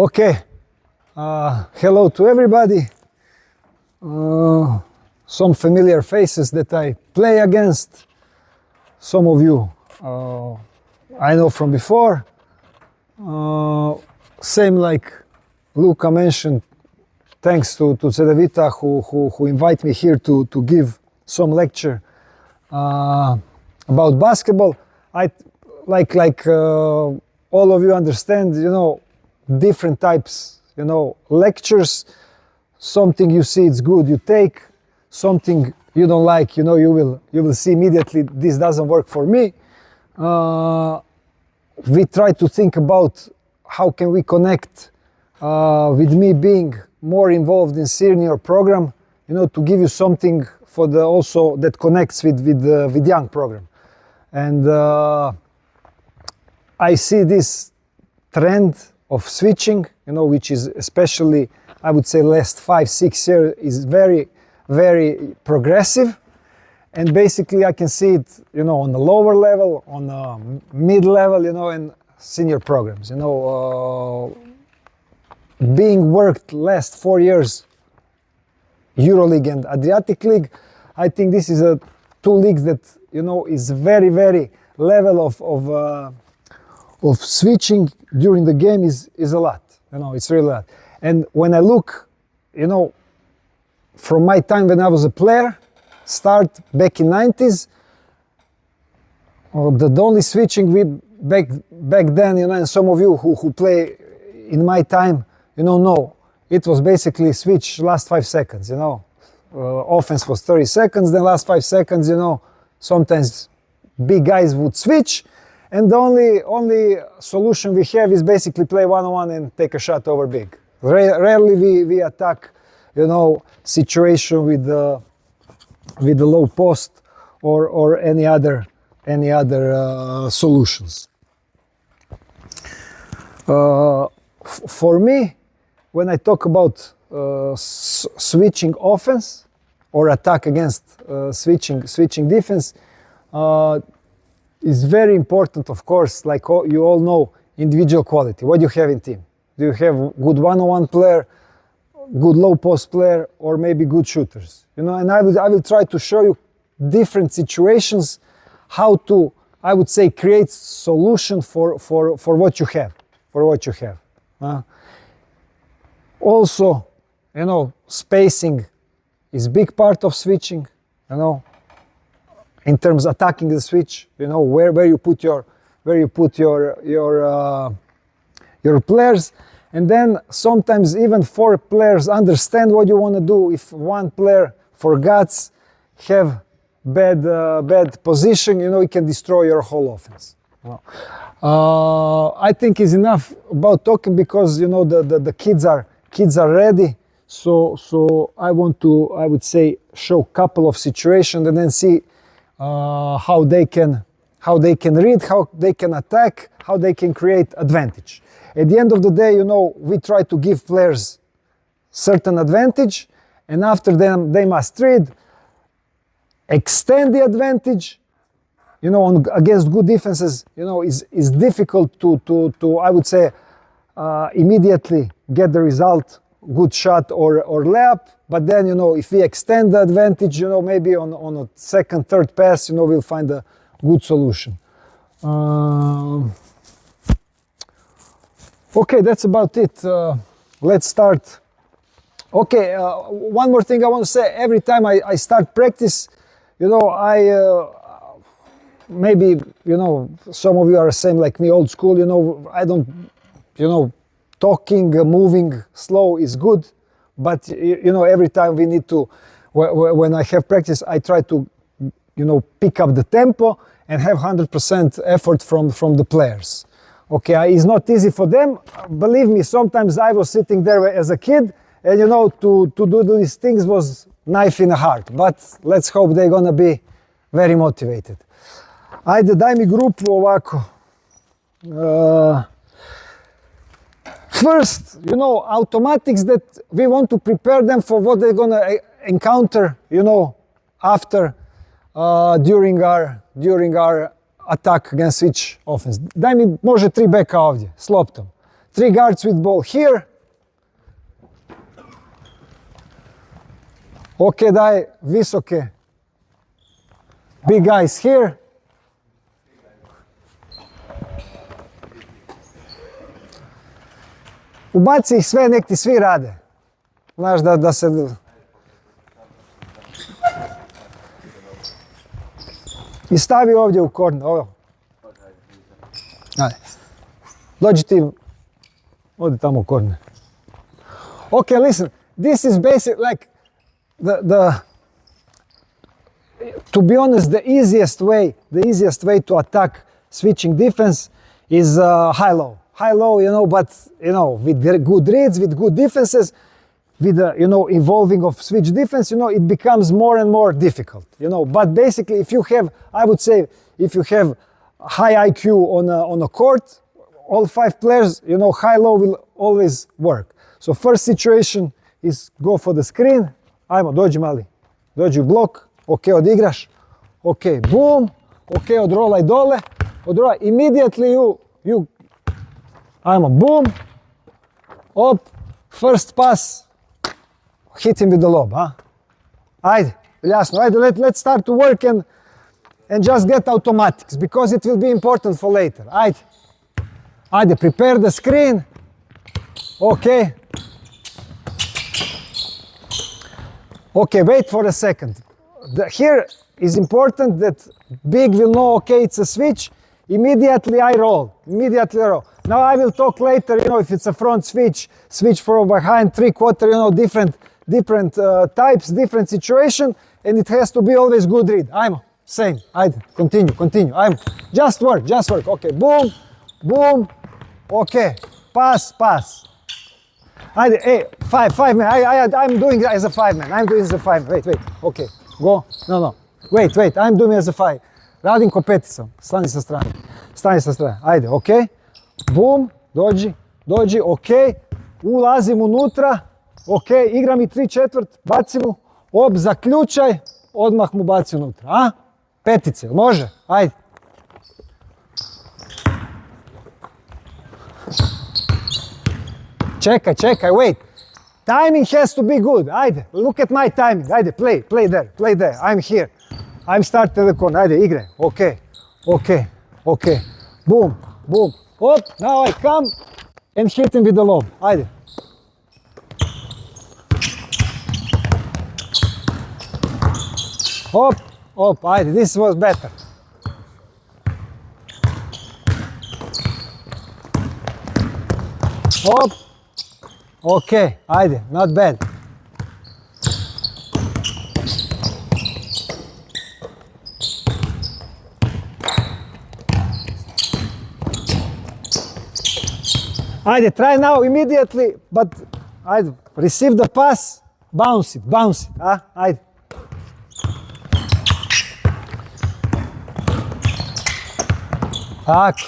Okay, hello to everybody. Some familiar faces that I play against. Some of you I know from before. Same like Luka mentioned, thanks to Cedevita who invite me here to give some lecture about basketball. I like all of you understand, different types, lectures. Something you see it's good, you take. Something you don't like, you will see immediately this doesn't work for me. We try to think about how can we connect with me being more involved in senior program, to give you something for the also that connects with young program. And I see this trend of switching, which is especially, I would say, last 5-6 years is very, very progressive. And basically I can see it, on the lower level, on the mid level, and senior programs, being worked last 4 years, EuroLeague and Adriatic League. I think this is two leagues that, is very, very level of switching during the game is a lot, it's really a lot. And when I look, from my time when I was a player, start back in 90s, the only switching we back then, and some of you who play in my time, know, it was basically switch last 5 seconds, offense was 30 seconds, then last 5 seconds, sometimes big guys would switch, and the only solution we have is basically play one-on-one and take a shot over big. Rarely we attack, situation with the low post or any other solutions. For me, when I talk about switching offense or attack against switching defense, is very important, of course, like you all know, individual quality. What do you have in team? Do you have good one-on-one player, good low post player, or maybe good shooters? And I will try to show you different situations, how to, I would say, create solution for what you have, Also, spacing is big part of switching, in terms of attacking the switch, where you put your players. And then sometimes even 4 players understand what you want to do. If one player forgets, have bad position, it can destroy your whole offense. I think is enough about talking because the kids are ready. So I want to, I would say, show a couple of situations and then see how they can read, how they can attack, how they can create advantage. At the end of the day, we try to give players certain advantage, and after them they must read, extend the advantage. Against good defenses, is difficult to I would say immediately get the result, good shot or layup. But then if we extend the advantage, maybe on a second, third pass, we'll find a good solution. Okay, that's about it. Let's start. Okay, one more thing I want to say. Every time I start practice, maybe, some of you are the same like me, old school, I don't, talking, moving slow is good, but, every time we need to, when I have practice, I try to, pick up the tempo and have 100% effort from the players. Okay, it's not easy for them. Believe me, sometimes I was sitting there as a kid, and to do these things was knife in the heart. But let's hope they're gonna be very motivated. Ajde, daj mi grupu ovako. First, automatics that we want to prepare them for what they're gonna encounter, after, during our attack against switch offense. Daj mi može 3 beka ovdje, s loptom. 3 guards with ball here. Ok, daj visoke. Big guys here. Ubaci ih sve, nek ti svi rade. Znaš da se... I stavi ovdje u korner, ovo. Ajde. Dođi ti, odi tamo u korner. Okay, listen, this is basic, like, to be honest, the easiest way to attack switching defense is high-low. High-low, you know, but, you know, with good reads, with good defenses, with the, you know, evolving of switch defense, you know, it becomes more and more difficult, you know. But basically, if you have, I would say, if you have high IQ on a court, all 5 players, you know, high-low will always work. So first situation is go for the screen. Ajmo, dođi mali. Dođi u blok. Ok, odigraš. Ok, boom. Ok, odrolaj dole. Odrolaj. Immediately you ajmo, boom. Op. First pass. Hit him with the lob, huh? Ajde, jasno. Ajde, let's start to work and just get automatics, because it will be important for later. Ajde. Ajde, prepare the screen. Okay. Okay, wait for a second. Here is important that big will know, okay, it's a switch. Immediately I roll. Immediately I roll. Now I will talk later, you know, if it's a front switch, switch from behind, 3/4, you know, different types, different situation, and it has to be always good read. Ajmo, same. Ajde, continue. Ajmo. Just work. Okay, boom, boom. Okay, pass. Ajde, hey, 5 man. I'm doing as a 5 man. Wait. Okay, go. No. Wait. I'm doing as a 5. Radim ko peticom. Stani sa strane. Ajde, okay. Boom, dođi, okay. Ulazim unutra. Okay, igram i 3/4, bacim mu. Op, zaključaj. Odmah mu baci unutra. A? Petice, može? Ajde. Čekaj, wait. Timing has to be good. Ajde, look at my timing. Ajde, play there. I'm here. I'm starting the corner. Ajde, igre. Okay. Boom. Op, now I come and hit him with the lob. Ajde. Op, ajde, this was better. Op. Okay, ajde, not bad. Ajde, try now immediately, but ajde, receive the pass, bounce it, ajde. Tako.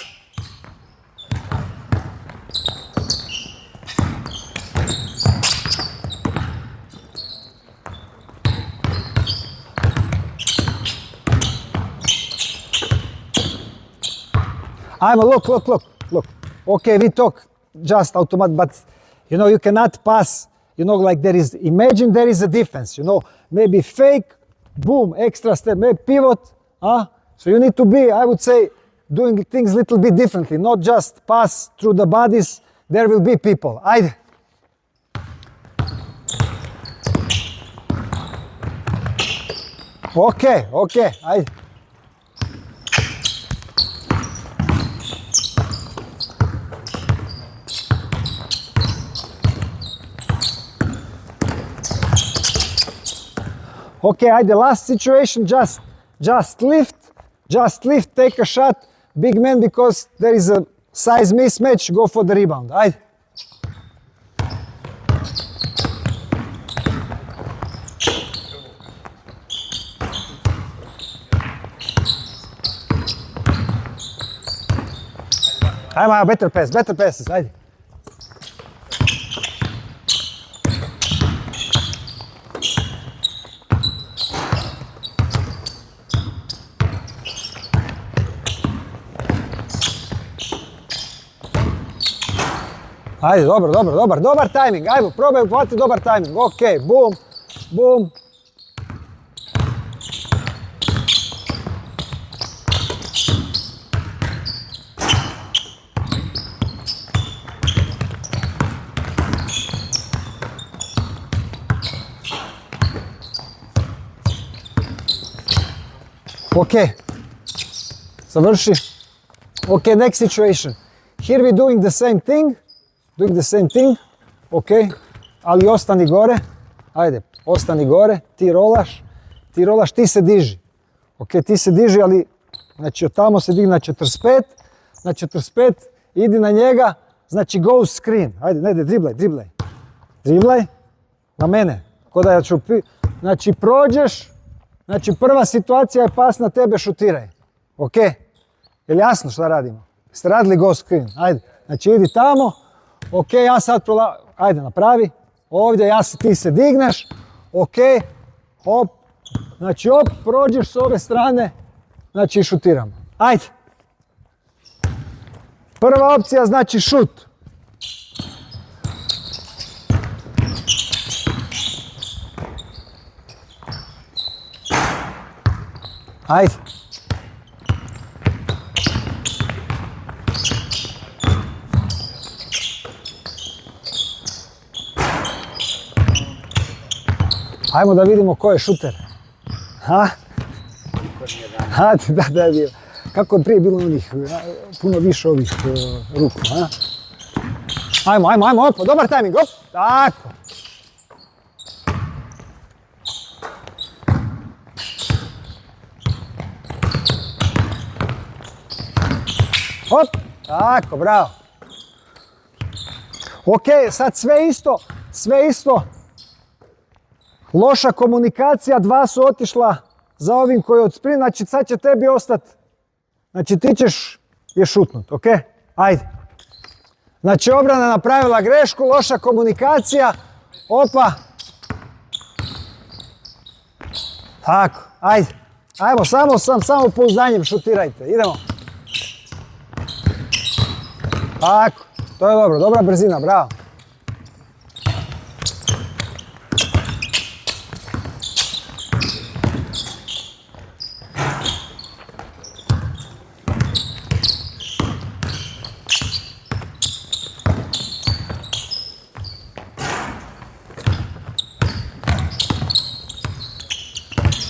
Look. Okay, we talk just automatic, but you know, you cannot pass, you know, like imagine there is a defense, you know, maybe fake, boom, extra step, maybe pivot, huh? So you need to be, I would say, doing things a little bit differently, not just pass through the bodies, there will be people. Ajde. Okay, ajde. Okay, ajde, last situation, just lift, take a shot, big man, because there is a size mismatch, go for the rebound. Ajde. Ajmo, better passes, ajde. Ajde, dobar tajming. Ajmo, probaj uhvatiti dobar tajming. Ok, bum, bum. Ok, završi. Ok, next situation. Here we're doing the same thing, ok, ali ostani gore, ajde, ostani gore, ti rolaš, ti se diži, ok, ti se diži, ali, znači od tamo se digni na 45, idi na njega, znači go screen, ajde, ne, driblaj, na mene, ko da ja ću, znači prođeš, znači prva situacija je pas na tebe, šutiraj, ok, je li jasno šta radimo? Ste radili go screen, ajde, znači idi tamo, ok, ja sad ajde napravi, ovdje ti se digneš, ok, hop, znači hop, prođeš s ove strane, znači šutiramo, ajde. Prva opcija znači šut. Ajde. Ajmo da vidimo ko je šuter. Ha? Da je bilo. Kako je prije bilo onih, puno više ovih ruku, ha? Ajmo, op, dobar tajming, op, tako. Op, tako, bravo. Ok, sad sve isto. Loša komunikacija, dva su otišla za ovim koji je od sprint, znači sad će tebi ostati, znači ti ćeš je šutnut, ok? Ajde. Znači obrana napravila grešku, loša komunikacija, opa. Tako, ajde. Ajmo, samo pouzdanjem šutirajte, idemo. Tako, to je dobro, dobra brzina, bravo.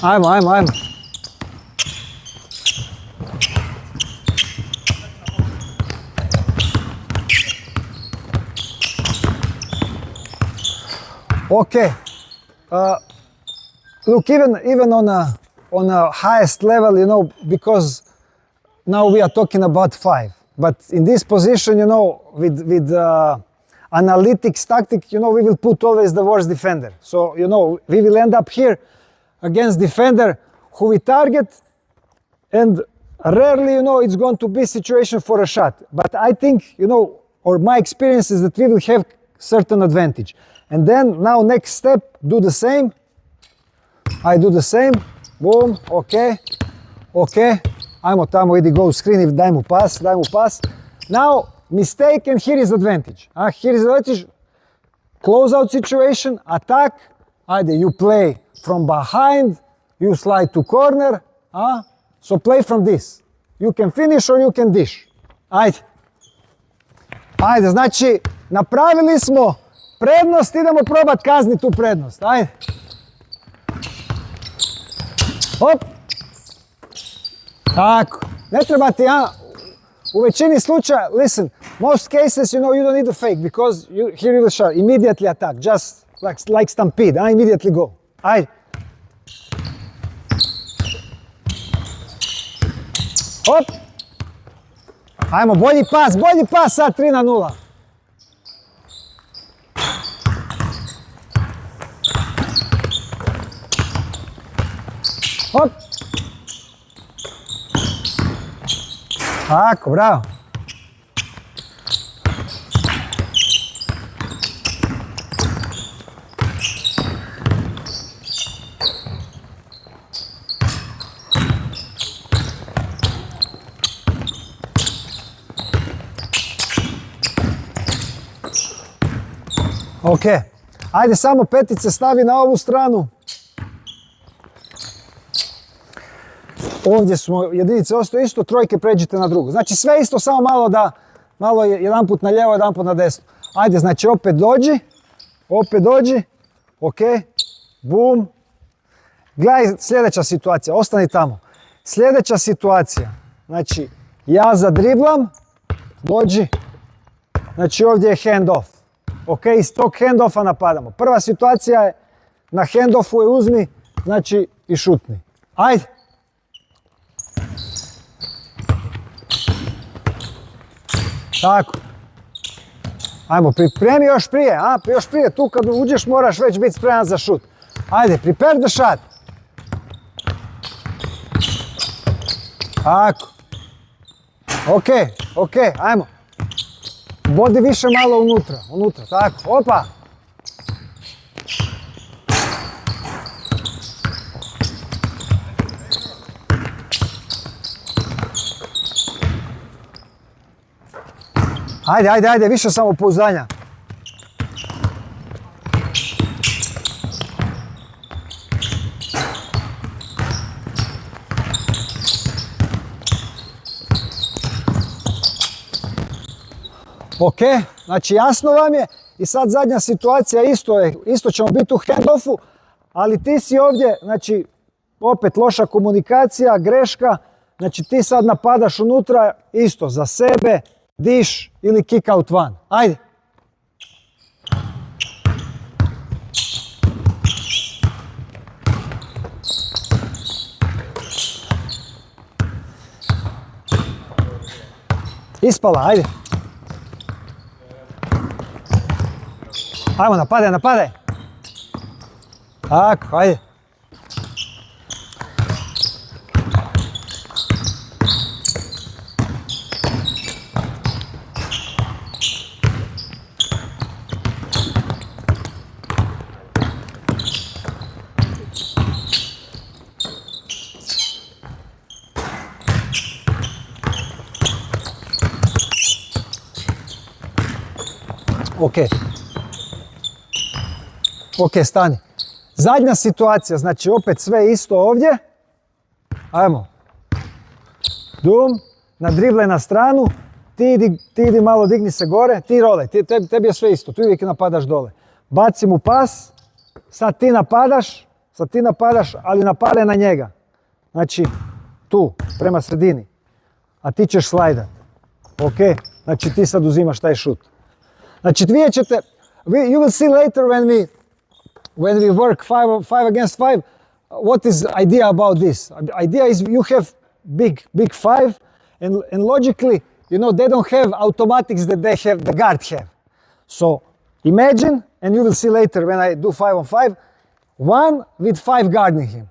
Ajmo. Okay. Look, even on a highest level, you know, because now we are talking about 5. But in this position, you know, with analytics, tactic, you know, we will put always the worst defender. So, you know, we will end up here against defender who we target, and rarely, you know, it's going to be situation for a shot. But I think, you know, or my experience is that we will have certain advantage. And then now next step, do the same. I do the same. Boom, okay. Ajmo tamo, idi go screen, daj mu pas. Now, mistake, and here is advantage. Here is advantage. Close out situation, attack. Ajde, you play from behind, you slide to corner. So play from this. You can finish or you can dish. Ajde, znači, napravili smo prednost, idemo probat kazniti tu prednost. Ajde. Hop. Tako. Ne treba ti, u većini slučaja, listen, most cases, you know, you don't need to fake, because here you will shot, immediately attack, just like stampede, immediately go. Ajde. Hop. Ajmo, bolji pas, sad 3-0. Hop. Tako, bravo. Ok. Ajde samo petice stavi na ovu stranu. Ovdje smo jedinice ostaje isto, trojke pređite na drugu. Znači sve isto, samo malo je jedan put na lijevo, jedan put na desno. Ajde, znači opet dođi, ok, bum. Gledaj sljedeća situacija, ostani tamo. Sljedeća situacija, znači ja zadriblam, dođi, znači ovdje je hand off. Ok, iz tog hand offa napadamo. Prva situacija je, na hand offu je uzmi, znači i šutni. Ajde. Tako. Ajmo, pripremi još prije, još prije, tu kad uđeš moraš već biti spreman za šut. Ajde, prepare the shot. Tako. Ok, ajmo. Bodi više malo unutra, tako, opa. Ajde, više samopouzdanja. Ok, znači jasno vam je i sad zadnja situacija isto ćemo biti u hand-offu, ali ti si ovdje, znači opet loša komunikacija, greška, znači ti sad napadaš unutra isto za sebe, diš ili kick out van. Ajde. Ispala, ajde. Ajmo, napadaj. Tako, ajde. Ok, stani. Zadnja situacija, znači opet sve isto ovdje. Ajmo. Dum, nadriblaj na stranu, ti idi malo, digni se gore, ti rolej, tebi je sve isto, ti uvijek napadaš dole. Baci mu pas, sad ti napadaš, ali napadaj na njega. Znači, tu, prema sredini. A ti ćeš slajdat. Ok, znači ti sad uzimaš taj šut. Znači vidjet ćete, you will see later when we work five against five, what is idea about this? Idea is you have big five, and logically, you know, they don't have automatics that the guard have. So imagine, and you will see later when I do 5-on-5, one with five guarding him.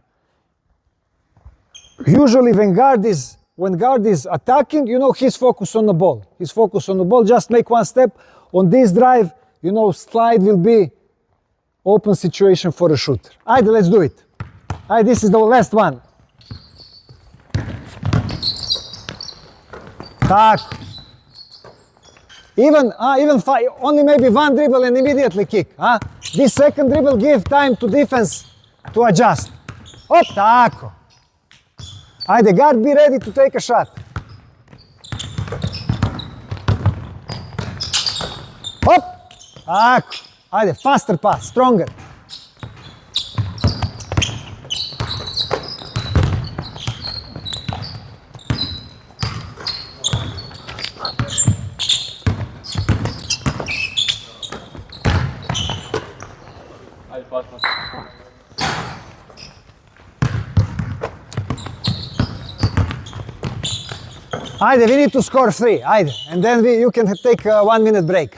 Usually when guard is attacking, you know, he's focused on the ball. Just make one step. On this drive, you know, slide will be open situation for a shooter. Ajde, let's do it. Ajde, this is the last one. Tako. Even five, only maybe one dribble and immediately kick. This second dribble give time to defense to adjust. Hop, tako. Ajde, guard, be ready to take a shot. Hop, tako. Ajde, faster pass, stronger. Ajde, we need to score 3, ajde. And then you can take a 1 minute break.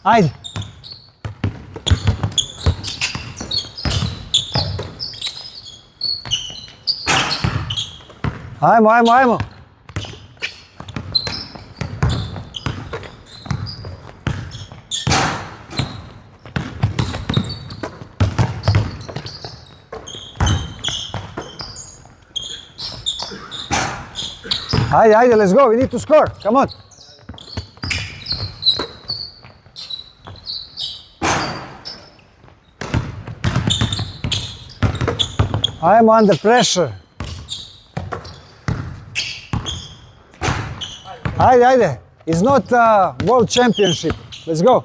Ajde. Ajmo. Ajde, let's go, we need to score, come on. I'm under pressure. Ajde. It's not a world championship. Let's go.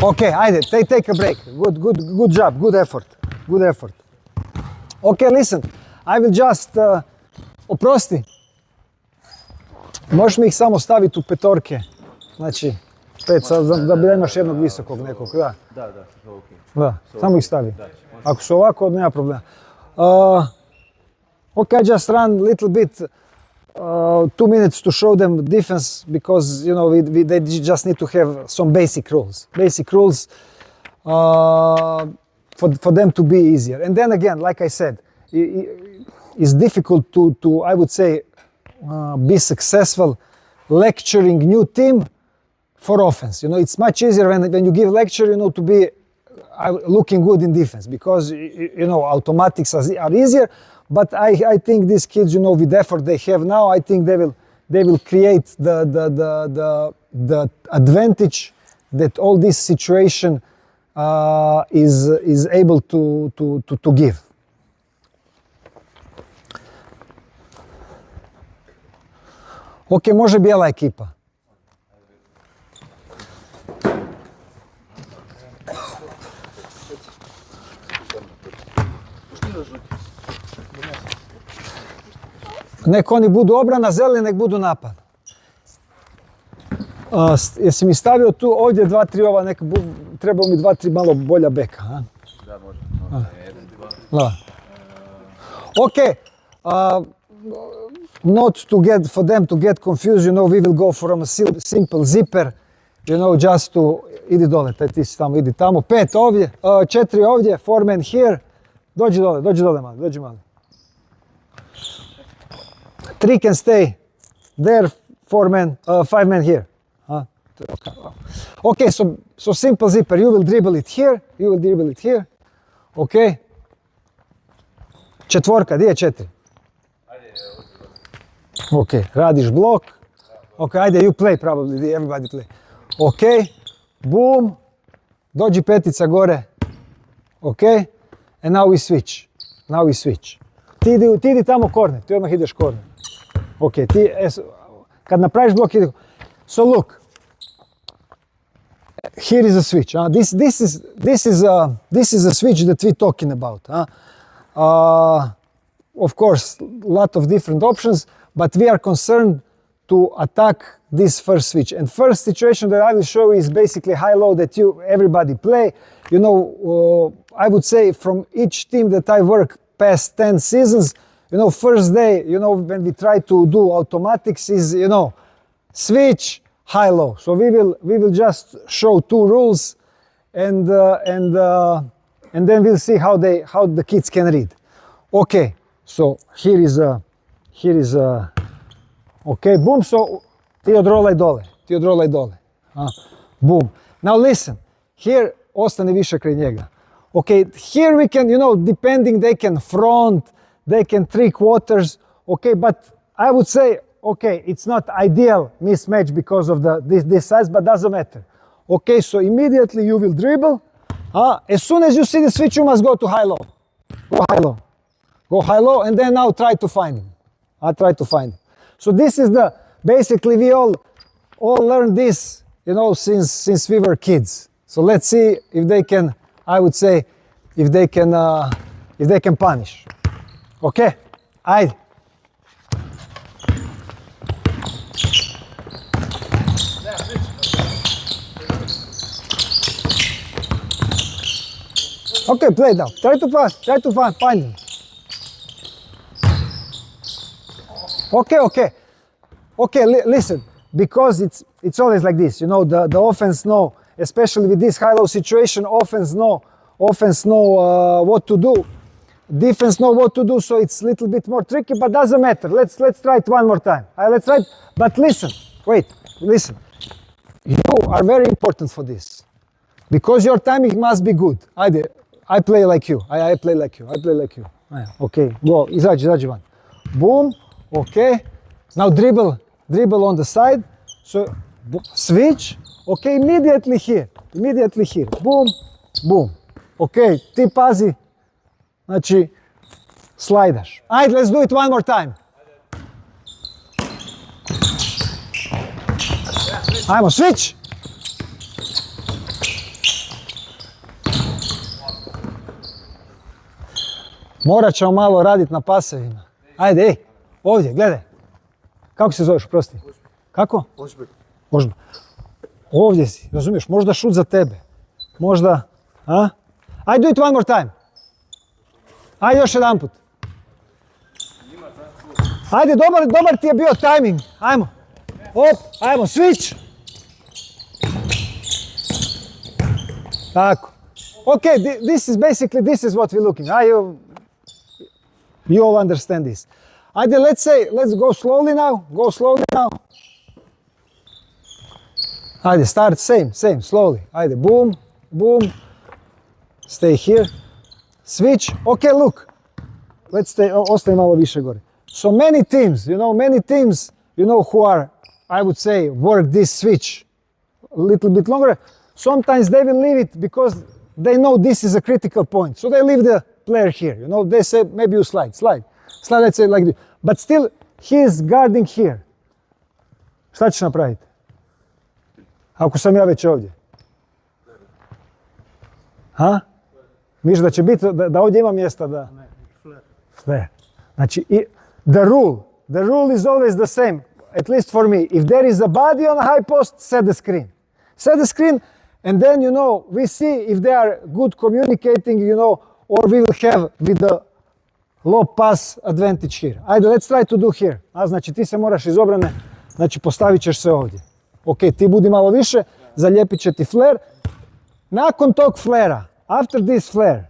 Okay, ajde, take a break. Good job, good effort. Okay, listen, I will just, oprosti. Možeš mi ih samo staviti u petorke. Znači, 5, da imaš jednog visokog nekog, da. Da, samo ih stavi. Ako su ovako, nema problema. Okay, I just run a little bit, 2 minutes to show them defense because, you know, they just need to have some basic rules. Basic rules for them to be easier. And then again, like I said, it's difficult to I would say, be successful lecturing new team for offense. You know, it's much easier when you give lecture, you know, to be looking good in defense because, you know, automatics are easier. But I think these kids, you know, with the effort they have now, I think they will create the advantage that all this situation is able to give. Ok, može bijela ekipa. Nek oni budu obrana, zeleni nek budu napad. Jesi mi stavio tu ovdje 2-3 ova, trebao mi 2-3 malo bolja beka, a? Da, može. Da. Ok, not for them to get confused, you know, we will go from a simple zipper, you know, just to, idi dole, ti si tamo, idi tamo, 5 ovdje, 4 ovdje, 4 men here, dođi dole malo, dođi malo. 3 can stay there, 4 men, 5 men here. Okay, so simple zipper, you will dribble it here, okay. Četvorka, gdje je 4? Ok, radiš blok. Ok, ajde, you play probably, everybody play. Ok, boom, dođi petica gore. Ok, and now we switch. Ti idi tamo korner, ti odmah ideš korner. Ok, kad napraviš blok ide. So look, here is a switch. This is a switch that we're talking about. Of course, a lot of different options, but we are concerned to attack this first switch. And first situation that I will show is basically high-low that everybody play. You know, I would say from each team that I work past 10 seasons, you know, first day, you know, when we try to do automatics is, you know, switch, high-low. So we will just show 2 rules and then we'll see how the kids can read. Okay, so here is okay, boom, so ti odrolaj dole. Boom. Now listen, here ostane više kraj njega. Okay, here we can, you know, depending, they can front, they can 3/4, okay, but I would say, okay, it's not ideal mismatch because of this size, but doesn't matter. Okay, so immediately you will dribble. As soon as you see the switch, you must go to high-low. Go high-low, and then now try to find him. So this is basically we all learned this, you know, since we were kids. So let's see if they can, I would say, if they can punish. Okay, ajde. Okay, play now. Try to find him. Okay, listen, because it's always like this, you know, the offense know, especially with this high-low situation, offense know what to do, defense know what to do, so it's a little bit more tricky, but doesn't matter. Let's try it one more time. Let's try it, but listen, you are very important for this, because your timing must be good. I play like you. I play like you. Okay, go, izađi van. Boom. Okay, now dribble on the side, so switch, okay, immediately here, boom, boom. Ok, ti pazi, znači, slajdaš. Ajde, let's do it one more time. Ajmo, switch. Morat ćemo malo raditi na pasevima. Ajde, ej, ovdje, gledaj. Kako se zoveš, prosti? Kako? Ožbek. Ovdje si, razumiješ, možda šut za tebe. Možda, a? Ajde, do it one more time. Ajde, još jedan put. Ajde, dobar ti je bio timing. Ajmo. Op, ajmo, switch. Tako. Ok, this is what we're looking. You all understand this. Ajde, let's go slowly now. Ajde, start same, slowly. Ajde, boom, boom. Stay here. Switch. Okay, look. Let's stay, ostaje malo više gore. So many teams, who are, I would say, work this switch a little bit longer. Sometimes they will leave it because they know this is a critical point. So they leave the player here, they say, maybe you slide, let's say like this. But still, he is guarding here. Šta ćeš napraviti? Ako sam ja već ovdje. Ha? Misliš da će biti, da ovdje ima mjesta da... Flare. Znači, the rule is always the same, at least for me. If there is a body on a high post, set the screen. Set the screen, and then, we see if they are good communicating, or we will have with the low pass advantage here. Ajde, let's try to do here. Znači, ti se moraš iz obrane, znači postavit ćeš se ovdje. Ok, ti budi malo više, zalijepit će ti flare. Nakon tog flare, after this flare,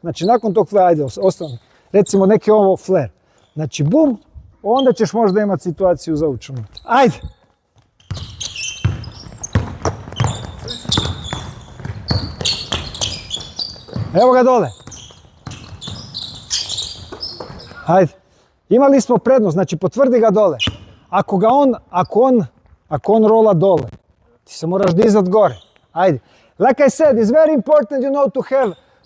znači nakon tog flare, ajde, ostane, recimo neki ovo flare. Znači, bum, onda ćeš možda imati situaciju za učinu. Ajde! Evo ga dole. Ajde. Imali smo prednost, znači potvrdi ga dole. Ako on rola dole, ti se moraš dizat gore. Ajde. Like I said, it's very important,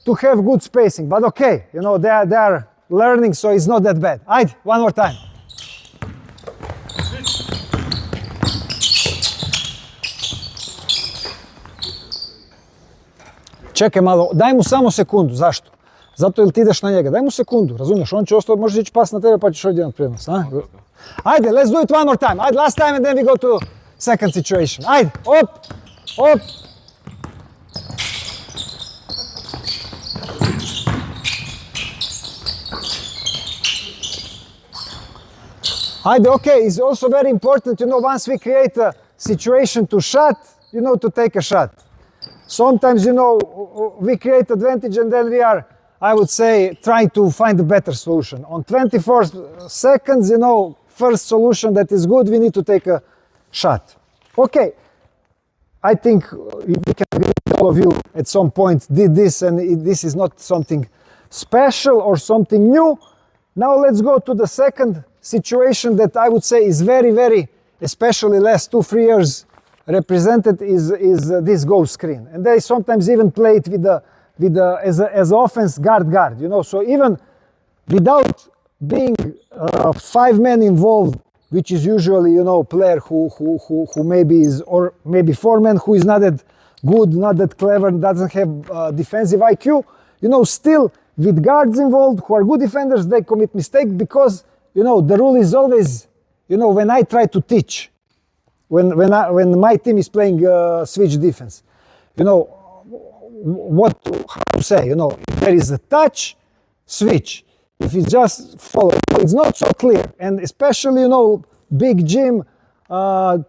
to have good spacing. But okay, they are learning, so it's not that bad. Ajde, one more time. Čekaj malo, daj mu samo sekundu, zašto? Zato jer ti ideš na njega, daj mu sekundu, razumiješ, on će ostati, možeš ići pas na tebe pa ćeš ovdje imati prednost, a? Ajde, let's do it one more time, ajde, last time and then we go to second situation, ajde, op, op. Ajde, okay, it's also very important, once we create a situation to shot, to take a shot. Sometimes, we create advantage and then we are, I would say, trying to find a better solution. On 24 seconds, first solution that is good, we need to take a shot. Okay, I think we can agree, all of you at some point did this and this is not something special or something new. Now let's go to the second situation that I would say is very, very, especially last 2-3 years, represented is this goal screen, and they sometimes even play it as offense guard, so even without being 5 men involved, which is usually player who maybe is, or maybe 4 men who is not that good, not that clever, doesn't have defensive IQ, still with guards involved who are good defenders, they commit mistake because the rule is always, when I try to teach. When my team is playing switch defense, how to say, if there is a touch, switch. If it's just follow, it's not so clear. And especially, big gym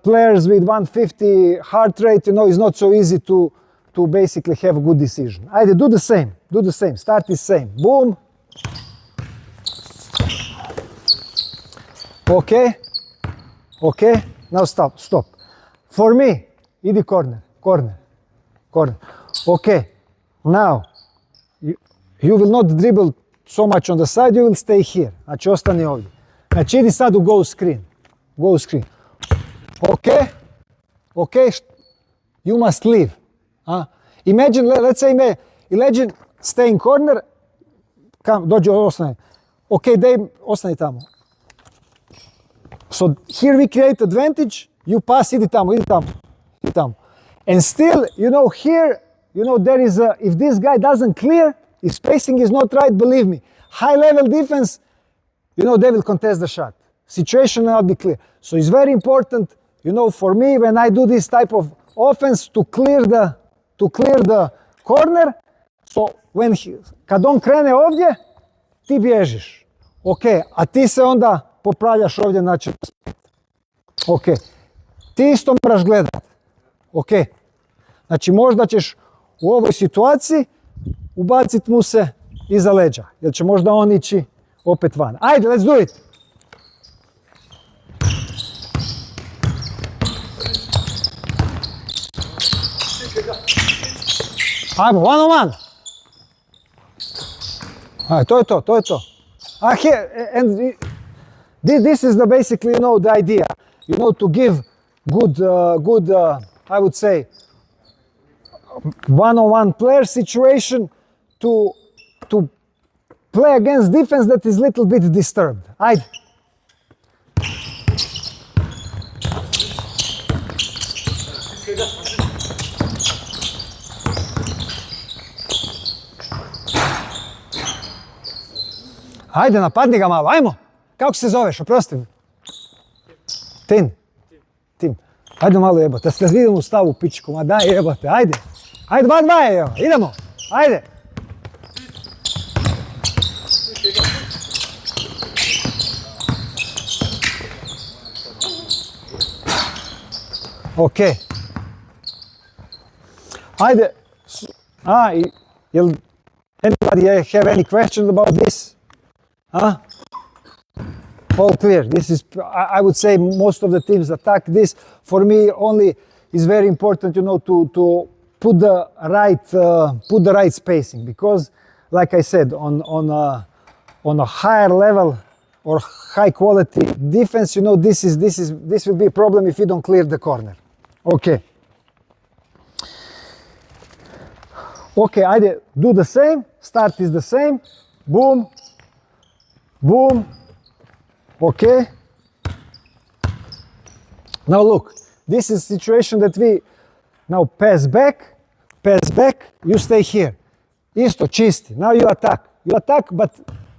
players with 150 heart rate, it's not so easy to basically have a good decision. Ajde, do the same, start is same. Boom. Okay. Now stop. For me, idi corner. Okay, now, you will not dribble so much on the side, you will stay here. Znači, ostani ovdje. Znači, idi sad u go screen. Okay, you must leave. Imagine, let's say, imagine stay in corner, dođe, ostane. Ok, daj, ostani tamo. So here we create advantage, you pass, idi tamo. And still, here, there is if this guy doesn't clear, if spacing is not right, believe me, high level defense, they will contest the shot. Situation will not be clear. So it's very important, for me, when I do this type of offense, to clear the corner. So kad on krene ovdje, ti bježiš. Ok, a ti se onda popravljaš ovdje na 45. Ok, ti isto moraš gledat. Ok, znači možda ćeš u ovoj situaciji ubacit mu se iza leđa, jer će možda on ići opet van. Ajde, let's do it! Ajmo, one on one! Ajde, to je to. And this is basically, the idea. To give good, I would say, one-on-one player situation to play against defense that is a little bit disturbed. Ajde. Ajde, napadni ga malo, ajmo! Kako se zoveš, oprosti mi? Tim. Ajde malo jebate, da se vidimo u stavu pičku, ma daj jebate, ajde! Ajde, 2-2 je, idemo! Ajde! Ok. Ajde. Jel anybody have any questions about this? All clear. This is, I would say, most of the teams attack this. For me, only is very important, to put the right spacing, because, like I said, on a higher level or high quality defense, this will be a problem if you don't clear the corner. Okay. Okay, ajde, do the same. Start is the same. Boom. Boom. Okay. Now look, this is a situation that we now pass back, you stay here. Isto, čisti. Now you attack, but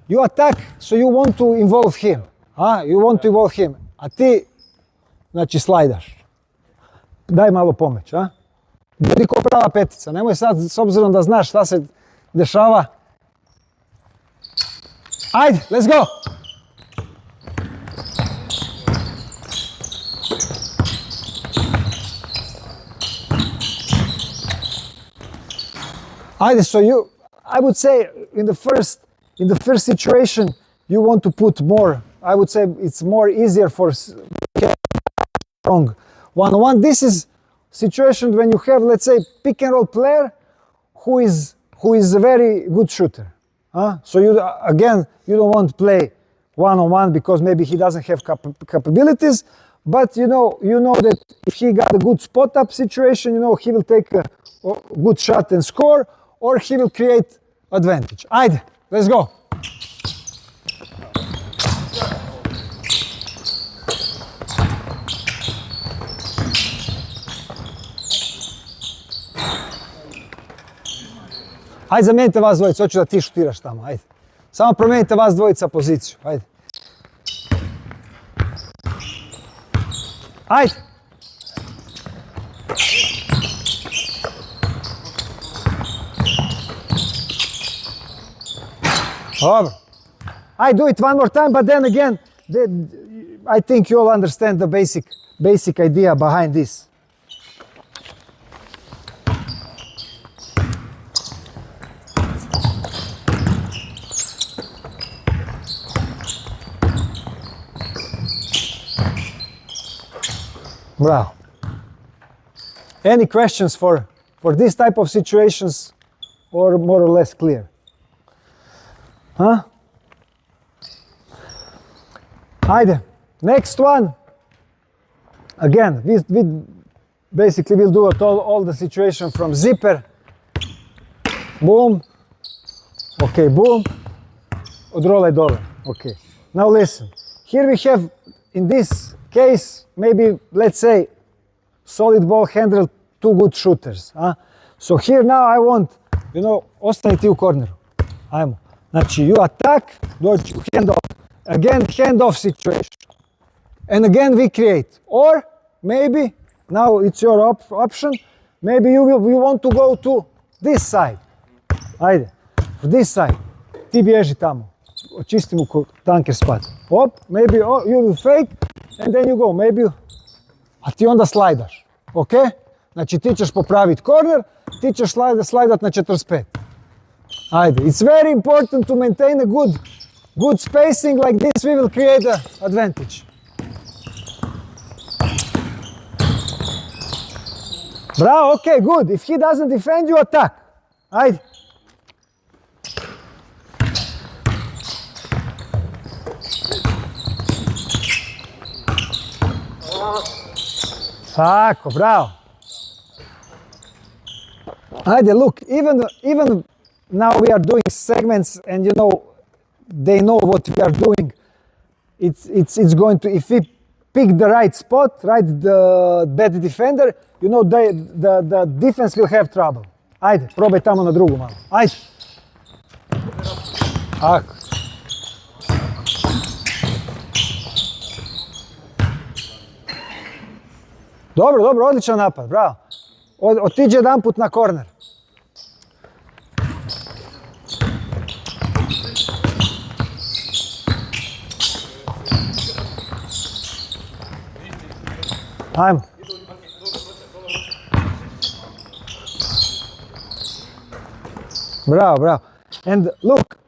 you attack, so you want to involve him. You want to involve him. A ti, znači, slajdaš. Daj malo pomoć, Budi ko prava petica, nemoj sad, s obzirom da znaš šta se dešava. Ajde, let's go! Ajde, so I would say in the first situation, you want to put more, I would say it's more easier for strong one-on-one. This is situation when you have, let's say, pick and roll player who is a very good shooter. So you don't want to play one-on-one because maybe he doesn't have capabilities, but you know that if he got a good spot up situation, he will take a good shot and score, or he will create advantage. Ajde, let's go. Ajde, zamijenite vas dvojica, hoću da ti šutiraš tamo, ajde. Samo promijenite vas dvojica poziciju, ajde. Ajde. Dobro. I do it one more time, but then again, I think you all understand the basic idea behind this. Bravo. Any questions for this type of situations, or more or less clear? Ajde, next one. Again, we basically will do it all the situation from zipper boom, okay, boom, odrolaj dole, okay. Now listen, here we have, in this case, maybe, let's say, solid ball handle, two good shooters. So here now I want, ostani ti u korneru. Ajmo. Znači, you attack, dođi u hand off. Again, hand off situation. And again we create. Or, maybe, now it's your option, maybe you want to go to this side. Ajde, this side. Ti bježi tamo. Očisti mu tanker spot. Hop, maybe you will fake, and then you go. Maybe, a ti onda slajdaš. Ok? Znači ti ćeš popraviti korner, ti ćeš slajdat na 45. Ajde, it's very important to maintain a good spacing, like this we will create an advantage. Bravo, okay, good. If he doesn't defend, you attack. Ajde. Tako, bravo. Ajde, look, even now we are doing segments, and they know what we are doing. It's going to, if we pick the right spot, right, the bad defender, the defense will have trouble. Ajde, probaj tamo na drugu malo. Ajde. Tako. Dobro, odličan napad, bravo. Otiđi jedan put na korner. Ajmo. Bravo. And look,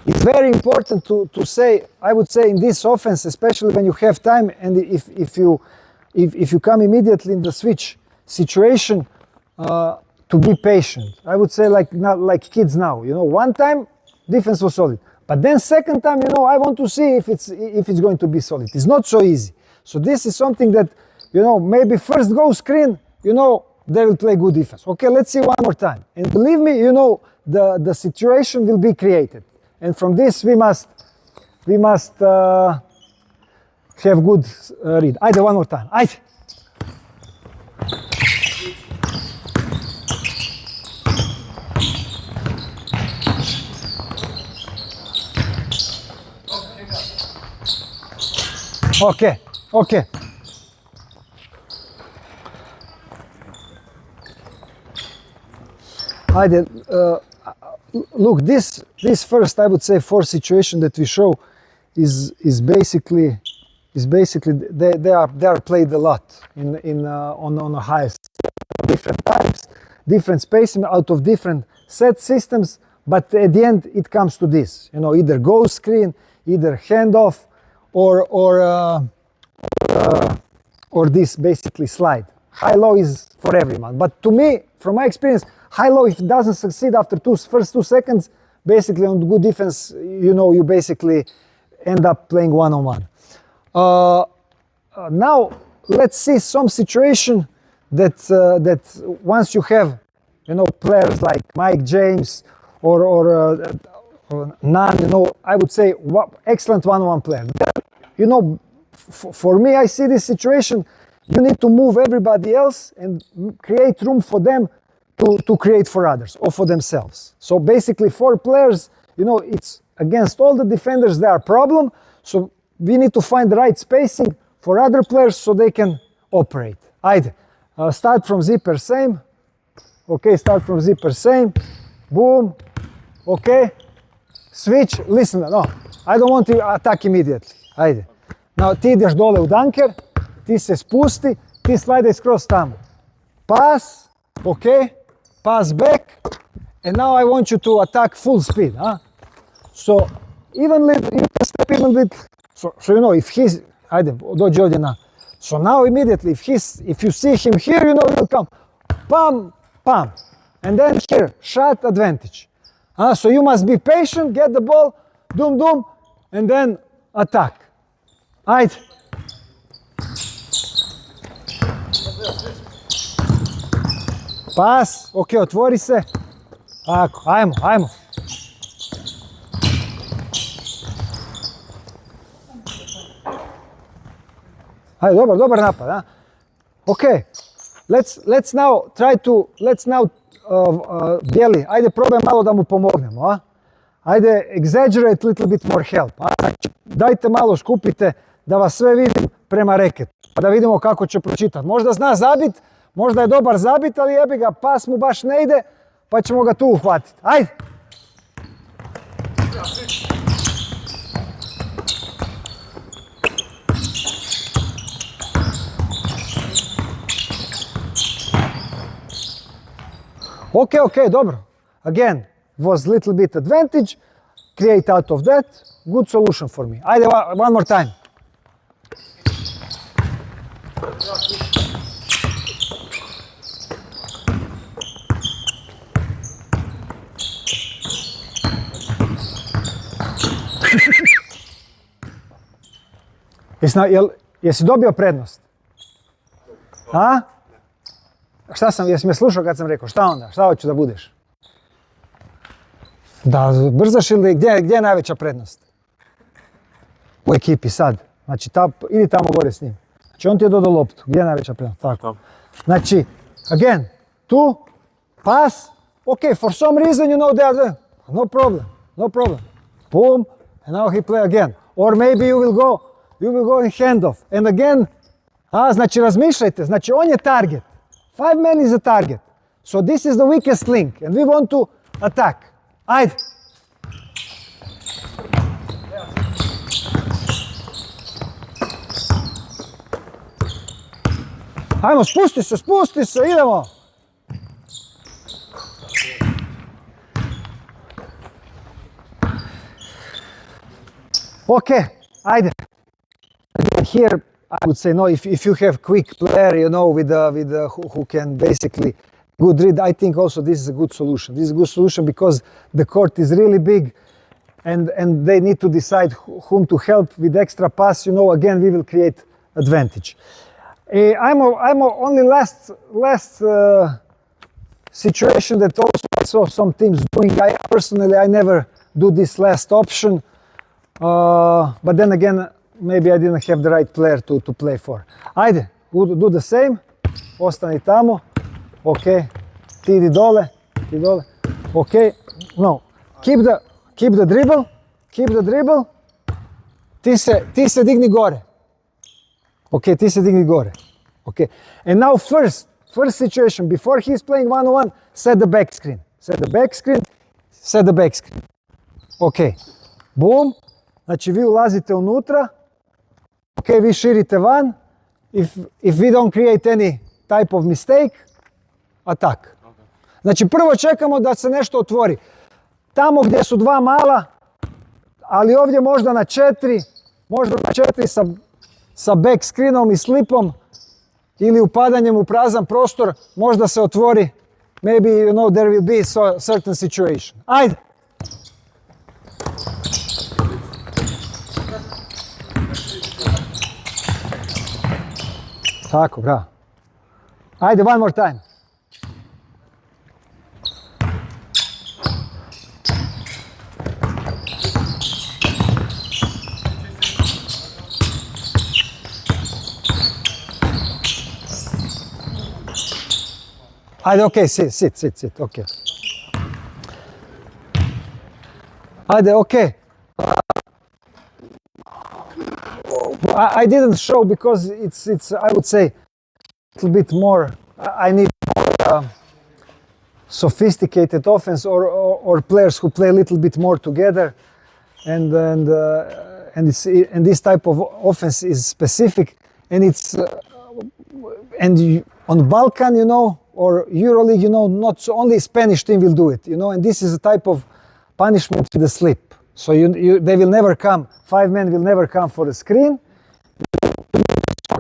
it's very important to say, I would say, in this offense, especially when you have time, and if you come immediately in the switch situation, to be patient. I would say like kids now. One time defense was solid, but then second time, I want to see if it's going to be solid. It's not so easy. So this is something that, maybe first go screen, they will play good defense. Okay, let's see one more time. And believe me, the situation will be created. And from this we must have good read. Ajde, one more time. Ajde. Okay. Ajde, look, this first, I would say, fourth situation that we show is basically they are played a lot on the highest, different types, different spacing out of different set systems, but at the end it comes to this, either go screen, either handoff, or this basically slide. High-low is for everyone, but to me, from my experience, high-low, if it doesn't succeed after first 2 seconds, basically on good defense, you basically end up playing one-on-one. Now, let's see some situation that once you have, players like Mike James or Nan, I would say excellent one-on-one player. For me, I see this situation, you need to move everybody else and create room for them to create for others or for themselves. So basically 4 players, it's against all the defenders, they are a problem. So we need to find the right spacing for other players so they can operate. Ajde, start from zipper same. Okay, start from zipper same. Boom. Okay. Switch, listen, no, I don't want to attack immediately. Ajde. Now ti ideš dole u dunker, ti se spusti, ti slajdaj skroz tamo. Pass, okay. Pass back, and now I want you to attack full speed. So evenly, you can step evenly. So if he's, dođi ovdje na. So now immediately, if you see him here, he'll come, pam, pam, and then here, shot advantage. So you must be patient, get the ball, doom, and then attack. Ajde. Pas, ok, otvori se. Tako, ajmo. Ajde, dobar napad, a? Ok, let's now Bijeli, ajde probaj malo da mu pomognemo, a? Ajde, exaggerate little bit more help, a? Znači, dajte malo, skupite da vas sve vidim prema reketu, pa da vidimo kako će pročitati. Možda zna zabit, možda je dobar zabit, ali jebi ga, pas mu baš ne ide, pa ćemo ga tu uhvatiti. Ajde! Ok, dobro. Again, was little bit advantage, create out of that, good solution for me. Ajde, one more time. Jesi dobio prednost? A? Jesi me slušao kad sam rekao, šta onda? Šta hoću da budeš? Da brzaš ili gdje je najveća prednost? U ekipi sad. Znači, idi tamo gore s njim. Znači, on ti je dodao loptu. Gdje je najveća prednost? Tako. Znači, again, tu, pas, ok, for some reason you know that, no problem. Boom, and now he play again. Or maybe you will go in handoff. And again, znači razmišljajte, znači on je target. 5 men is a target. So this is the weakest link and we want to attack. Ajde. Ajmo, spusti se, idemo. Okay, ajde. Here I would say no. If you have quick player, you know, with who can basically good read, I think also this is a good solution. This is a good solution because the court is really big, and they need to decide whom to help with extra pass. You know, again we will create advantage. I'm only last situation that also I saw some teams doing. I never do this last option, but then again. Maybe I didn't have the right player to play for. Ajde, do the same. Ostani tamo. Ok. Ti idi dole. Ok. No. Keep the dribble. Ti se digni gore. Ok, ti se digni gore. Ok. And now first situation, before he's playing one-on-one, set the back screen. Ok. Boom. Znači vi ulazite unutra. Ok, vi širite van. If we don't create any type of mistake, attack. Znači prvo čekamo da se nešto otvori. Tamo gdje su dva mala, ali ovdje možda na 4 sa back screenom i slipom ili upadanjem u prazan prostor, možda se otvori. Maybe, you know, there will be a certain situation. Ajde! Tako, bravo. Ajde, one more time. Ajde, ok, sit, ok. Ajde, ok. I didn't show because it's I would say a little bit more. I need more sophisticated offense or players who play a little bit more together, and this type of offense is specific, and it's on Balkan, you know, or EuroLeague, you know, not so only Spanish team will do it, you know, and this is a type of punishment with the slip. So they will never come. 5 men will never come for the screen.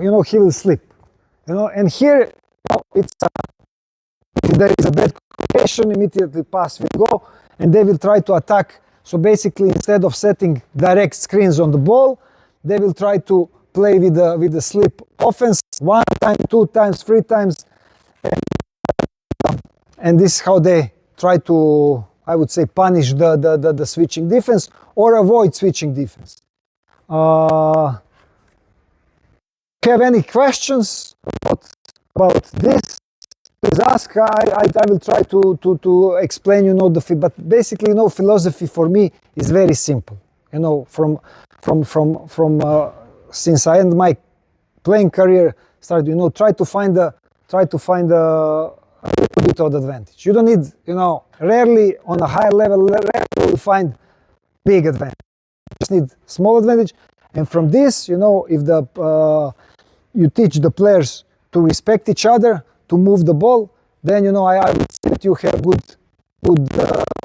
You know, he will slip. You know, and here, you know, if there is a bad creation, immediately pass will go, and they will try to attack. So basically, instead of setting direct screens on the ball, they will try to play with the slip offense 1 time, 2 times, 3 times. And and this is how they try to, I would say, punish the switching defense or avoid switching defense. Have any questions about this? Please ask. I will try to explain, you know, but basically, you know, philosophy for me is very simple. You know, from since I end my playing career started, you know, try to find a little bit of advantage. You don't need, you know, rarely on a higher level, rarely you find big advantage. You just need small advantage, and from this, you know, if you teach the players to respect each other, to move the ball, then, you know, I would say that you have good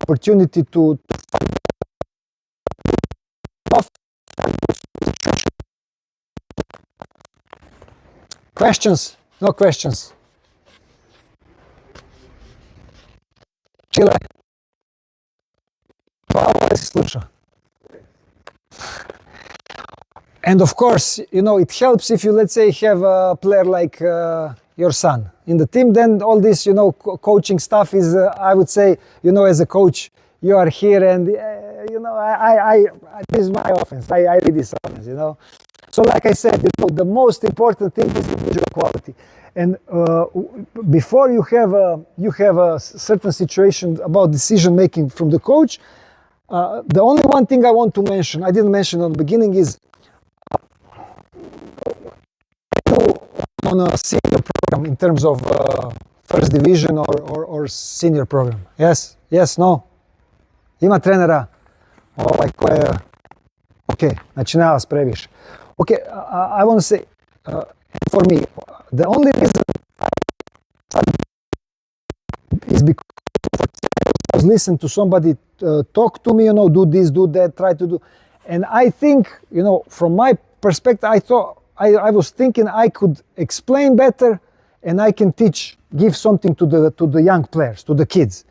opportunity to questions? No questions. Čile. Hvala si slušao. And of course, you know, it helps if you, let's say, have a player like your son in the team, then all this, you know, coaching stuff is, I would say, you know, as a coach, you are here and, you know, this is my offense. I read this offense, you know. So like I said, you know, the most important thing is individual quality. And before you have a certain situation about decision making from the coach, the only one thing I want to mention, I didn't mention at the beginning, is on a senior program in terms of first division or senior program. Yes, yes, no. Ima trenera ko je, ok, znači nema vas previše. Okay, I want to say, for me, the only reason is because I was listening to somebody talk to me, you know, do this, do that, try to do, and I think, you know, from my perspective, I was thinking I could explain better, and I can give something to the young players, to the kids,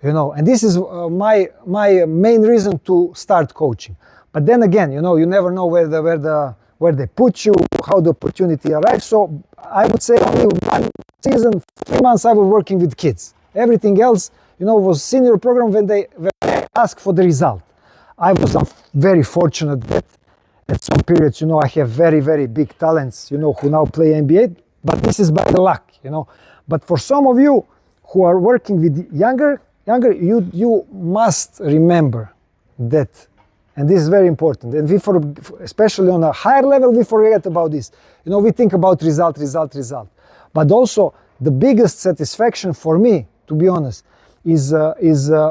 you know, and this is my main reason to start coaching. But then again, you know, you never know where they put you, how the opportunity arrives. So I would say only 1 season, 3 months I was working with kids. Everything else, you know, was senior program when they asked for the result. I was very fortunate that at some periods, you know, I have very, very big talents, you know, who now play NBA, but this is by the luck, you know. But for some of you who are working with younger, you must remember that. And this is very important. And especially on a higher level, we forget about this. You know, we think about result. But also, the biggest satisfaction for me, to be honest, is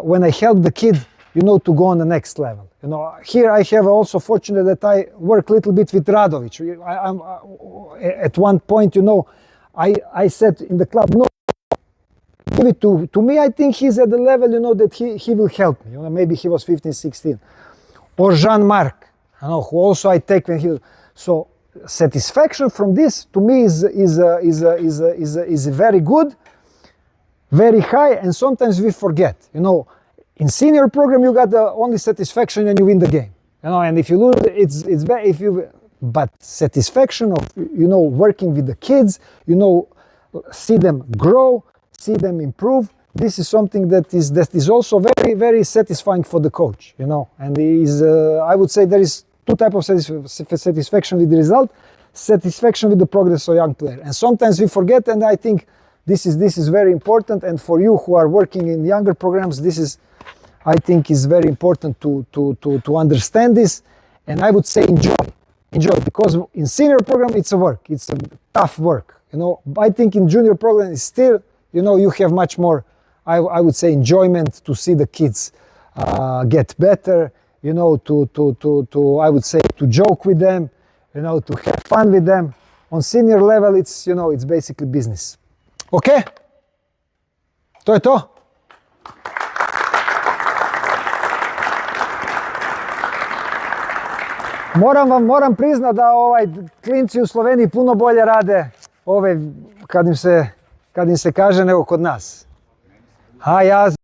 when I help the kid, you know, to go on the next level. You know, here I have also fortunate that I work a little bit with Radovic. At one point, you know, I said in the club, no, give it to me. I think he's at the level, you know, that he will help me. You know, maybe he was 15, 16. Or Jean-Marc, you know, who also I take when he. So satisfaction from this to me is very good, very high, and sometimes we forget. You know, in senior program you got the only satisfaction when you win the game. You know, and if you lose, it's bad. But satisfaction of, you know, working with the kids, you know, see them grow, see them improve. This is something that is also very, very satisfying for the coach, you know. And I would say there is 2 types of satisfaction with the result, satisfaction with the progress of a young player. And sometimes we forget, and I think this is very important. And for you who are working in younger programs, this is, I think, is very important to understand this. And I would say enjoy, because in senior program it's a work, it's a tough work, you know. I think in junior program it's still, you know, you have much more, I would say, enjoyment to see the kids get better, you know, to I would say, to joke with them, you know, to have fun with them. On senior level, it's, you know, it's basically business. Okay? To je to? Moram priznat da klinci u Sloveniji puno bolje rade kad im se kaže nego kod nas. A ja